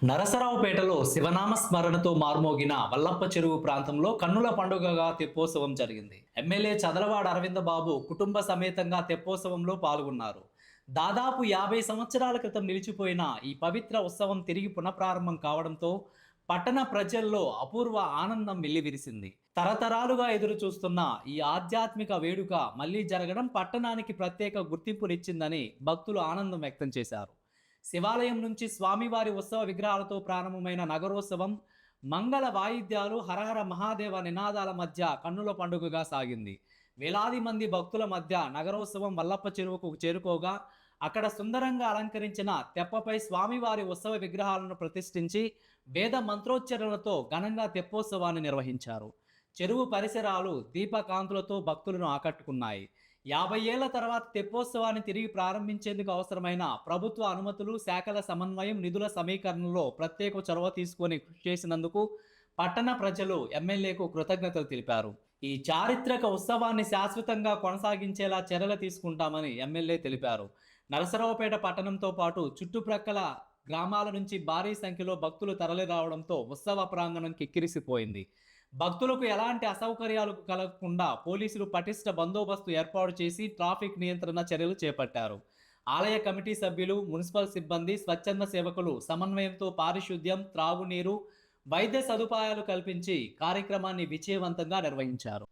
నరసరావుపేటలో శివనామ స్మరణతో మార్మోగిన వల్లప్ప చెరువు ప్రాంతంలో కన్నుల పండుగగా తెప్పోత్సవం జరిగింది. ఎమ్మెల్యే చదలవాడ అరవింద బాబు కుటుంబ సమేతంగా తెప్పోత్సవంలో పాల్గొన్నారు. దాదాపు 50 సంవత్సరాల క్రితం నిలిచిపోయిన ఈ పవిత్ర ఉత్సవం తిరిగి పునఃప్రారంభం కావడంతో పట్టణ ప్రజల్లో అపూర్వ ఆనందం వెల్లివిరిసింది. తరతరాలుగా ఎదురు చూస్తున్న ఈ ఆధ్యాత్మిక వేడుక మళ్లీ జరగడం పట్టణానికి ప్రత్యేక గుర్తింపునిచ్చిందని భక్తులు ఆనందం వ్యక్తం చేశారు. శివాలయం నుంచి స్వామివారి ఉత్సవ విగ్రహాలతో ప్రారంభమైన నగరోత్సవం మంగళ వాయిద్యాలు, హరహర మహాదేవ నినాదాల మధ్య కన్నుల పండుగగా సాగింది. వేలాది మంది భక్తుల మధ్య నగరోత్సవం వల్లప్ప చెరువుకు చేరుకోగా అక్కడ సుందరంగా అలంకరించిన తెప్పపై స్వామివారి ఉత్సవ విగ్రహాలను ప్రతిష్ఠించి వేద మంత్రోచ్చరణలతో ఘనంగా తెప్పోత్సవాన్ని నిర్వహించారు. చెరువు పరిసరాలు దీపకాంతులతో భక్తులను ఆకట్టుకున్నాయి. 50 ఏళ్ల తర్వాత తెప్పోత్సవాన్ని తిరిగి ప్రారంభించేందుకు అవసరమైన ప్రభుత్వ అనుమతులు, శాఖల సమన్వయం, నిధుల సమీకరణలో ప్రత్యేక చొరవ తీసుకొని కృషి చేసినందుకు పట్టణ ప్రజలు ఎమ్మెల్యేకు కృతజ్ఞతలు తెలిపారు. ఈ చారిత్రక ఉత్సవాన్ని శాశ్వతంగా కొనసాగించేలా చర్యలు తీసుకుంటామని ఎమ్మెల్యే తెలిపారు. నరసరావుపేట పట్టణంతో పాటు చుట్టుప్రక్కల గ్రామాల నుంచి భారీ సంఖ్యలో భక్తులు తరలి రావడంతో ఉత్సవ ప్రాంగణం కిక్కిరిసిపోయింది. భక్తులకు ఎలాంటి అసౌకర్యాలు కలగకుండా పోలీసులు పటిష్ట బందోబస్తు ఏర్పాటు చేసి ట్రాఫిక్ నియంత్రణ చర్యలు చేపట్టారు. ఆలయ కమిటీ సభ్యులు, మున్సిపల్ సిబ్బంది, స్వచ్ఛంద సేవకులు సమన్వయంతో పారిశుద్ధ్యం, త్రాగునీరు, వైద్య సదుపాయాలు కల్పించి కార్యక్రమాన్ని విజయవంతంగా నిర్వహించారు.